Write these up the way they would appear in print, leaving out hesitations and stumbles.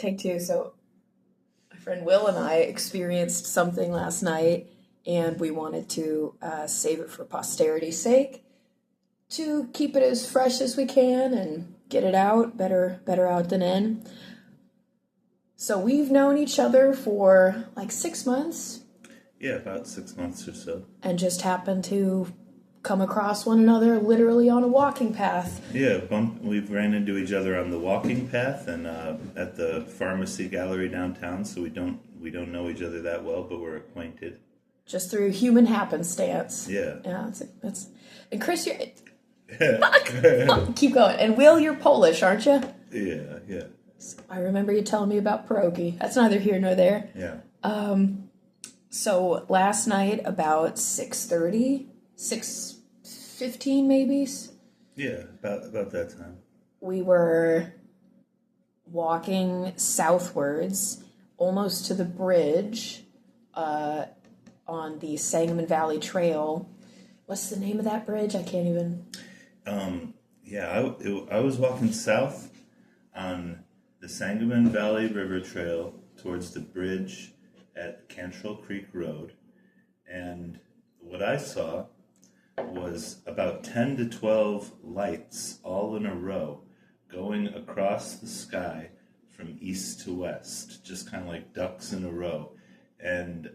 Take two. So, my friend Will and I experienced something last night, and we wanted to save it for posterity's sake to keep it as fresh as we can and get it out. Better out than in. So, we've known each other for like 6 months. Yeah, about 6 months or so. And just happened to come across one another literally on a walking path. Yeah, we've ran into each other on the walking path and at the pharmacy gallery downtown. So we don't know each other that well, but we're acquainted. Just through human happenstance. Yeah. Yeah. It's and Chris, you're keep going. And Will, you're Polish, aren't you? Yeah. I remember you telling me about pierogi. That's neither here nor there. Yeah. So last night about 6:30, 6:15 maybe. Yeah, about that time. We were walking southwards, almost to the bridge, on the Sangamon Valley Trail. What's the name of that bridge? I can't even. I was walking south on the Sangamon Valley River Trail towards the bridge at Cantrell Creek Road, and what I saw was about 10 to 12 lights all in a row going across the sky from east to west, just kind of like ducks in a row. And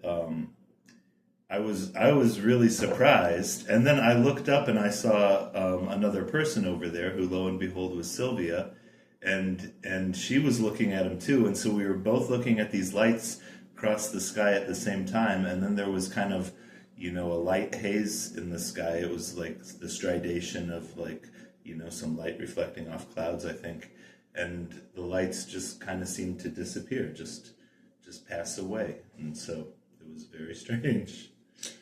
I was really surprised, and then I looked up and I saw another person over there who, lo and behold, was Sylvia, and she was looking at him too, and so we were both looking at these lights across the sky at the same time, and then there was kind of, a light haze in the sky. It was like the stridation of some light reflecting off clouds, I think, and the lights just kind of seemed to disappear, just pass away, and so it was very strange.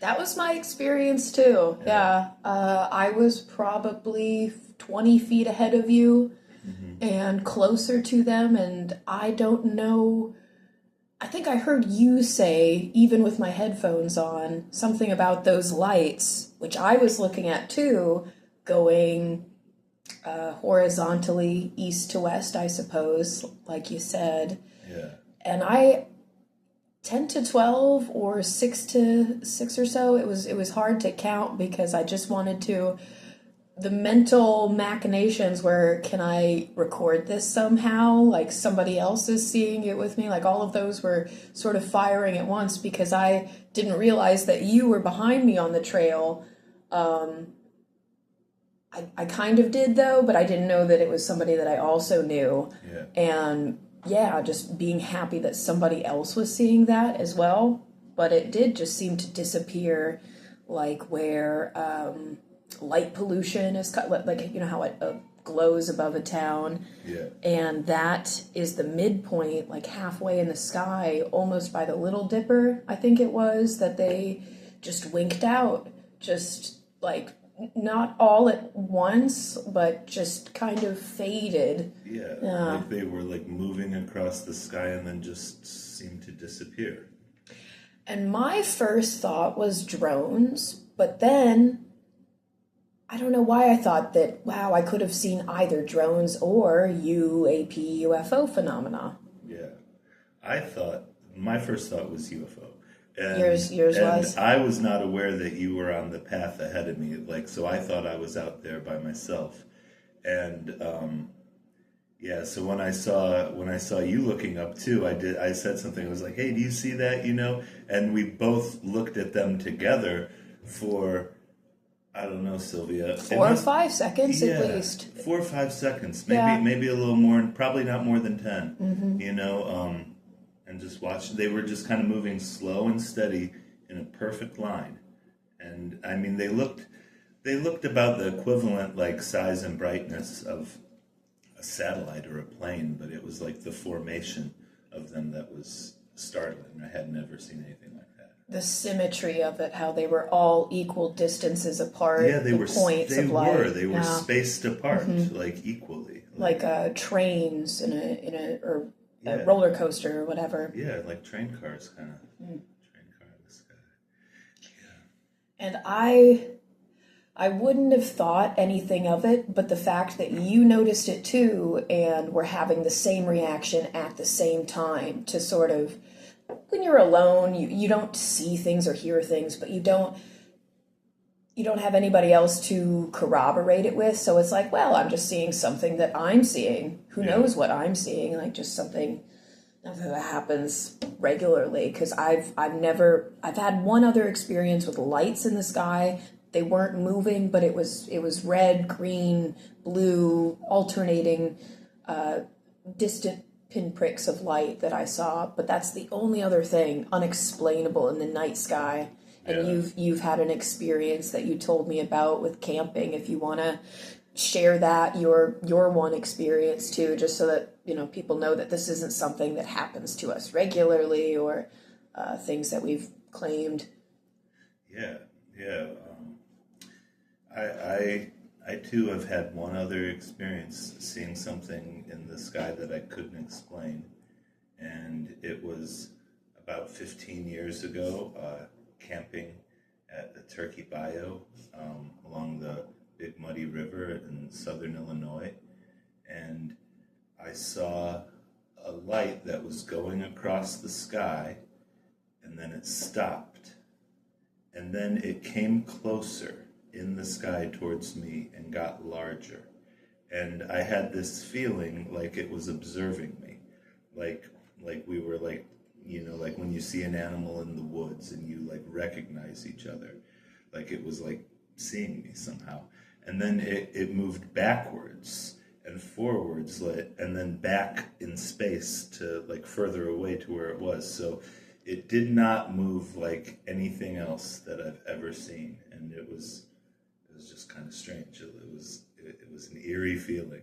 That was my experience too. Yeah. I was probably 20 feet ahead of you and closer to them, and I don't know. I think I heard you say, even with my headphones on, something about those lights, which I was looking at too, going horizontally east to west, I suppose, like you said. Yeah. And 10 to 12 or 6 to 6 or so, it was hard to count because I just wanted to, the mental machinations where, can I record this somehow? Like somebody else is seeing it with me. Like all of those were sort of firing at once because I didn't realize that you were behind me on the trail. I kind of did though, but I didn't know that it was somebody that I also knew. Yeah. And just being happy that somebody else was seeing that as well. But it did just seem to disappear, like where light pollution is like how it glows above a town. Yeah. And that is the midpoint, like halfway in the sky, almost by the Little Dipper, I think it was, that they just winked out, just like not all at once, but just kind of faded. Yeah, like they were like moving across the sky and then just seemed to disappear. And my first thought was drones, but then I don't know why I thought that, wow, I could have seen either drones or UAP UFO phenomena. Yeah. My first thought was UFO. And, yours was? I was not aware that you were on the path ahead of me, so I thought I was out there by myself. And so when I saw you looking up too, I said something. I was like, "Hey, do you see that?" And we both looked at them together for, I don't know, Sylvia, 4 or 5 seconds at least. 4 or 5 seconds, maybe a little more, and probably not more than 10. Mm-hmm. And just watch. They were just kind of moving slow and steady in a perfect line, and I mean they looked about the equivalent like size and brightness of a satellite or a plane, but it was like the formation of them that was startling. I had never seen anything like that. The symmetry of it, how they were all equal distances apart. Yeah, they were spaced apart, like equally, like trains in a roller coaster or whatever. Yeah, like train cars, kind of. Train car in the sky. Yeah. And I I wouldn't have thought anything of it, but the fact that you noticed it too and were having the same reaction at the same time to sort of, when you're alone, you don't see things or hear things, but you don't have anybody else to corroborate it with. So it's like, well, I'm just seeing something that I'm seeing. Who knows what I'm seeing? Like just something that happens regularly. Because I've had one other experience with lights in the sky. They weren't moving, but it was red, green, blue, alternating, distant pinpricks of light that I saw. But that's the only other thing unexplainable in the night sky. And you've had an experience that you told me about with camping. If you want to share that, your one experience too, just so that people know that this isn't something that happens to us regularly or things that we've claimed. Yeah. I too have had one other experience seeing something in the sky that I couldn't explain, and it was about 15 years ago. Camping at the Turkey Bayou along the Big Muddy River in southern Illinois, and I saw a light that was going across the sky, and then it stopped, and then it came closer in the sky towards me and got larger, and I had this feeling like it was observing me, like we were like, like when you see an animal in the woods and you like recognize each other, like it was like seeing me somehow. And then it moved backwards and forwards, and then back in space to like further away to where it was. So it did not move like anything else that I've ever seen, and it was just kind of strange. It was an eerie feeling.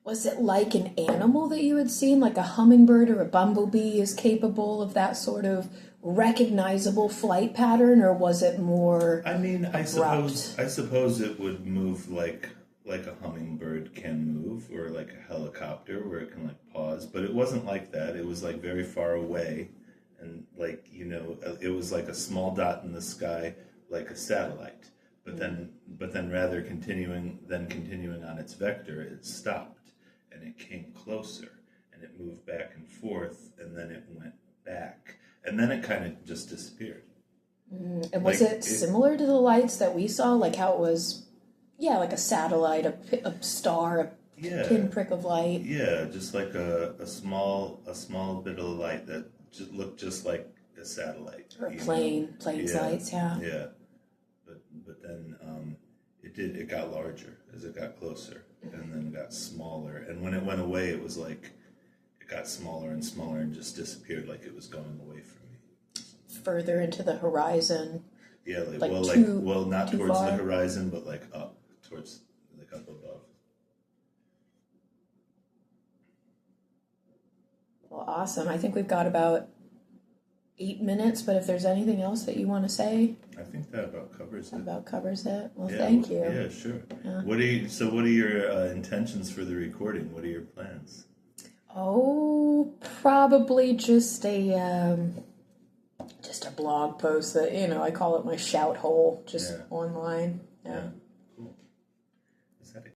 Was it like an animal that you had seen, like a hummingbird or a bumblebee is capable of that sort of recognizable flight pattern, or was it more abrupt? I suppose it would move like a hummingbird can move, or like a helicopter where it can like pause, but it wasn't like that. It was like very far away, and like it was like a small dot in the sky, like a satellite. But then rather continuing on its vector, it stopped. And it came closer, and it moved back and forth, and then it went back, and then it kind of just disappeared. And was it similar to the lights that we saw, like how it was, like a satellite, a star, a pinprick of light? Yeah, just like a small bit of light that just looked just like a satellite. Or plane's lights, Yeah, but then it got larger as it got closer. And then got smaller, and when it went away, it was like it got smaller and smaller and just disappeared, like it was going away from me. Further into the horizon. Yeah, not towards far? the horizon, but like up towards like up above. Well, awesome. I think we've got about 8 minutes, but if there's anything else that you want to say, I think that about covers it. Well, thank you. Yeah, sure. Yeah. What are your intentions for the recording? What are your plans? Oh, probably just a blog post that I call it my shout hole, just online. Yeah.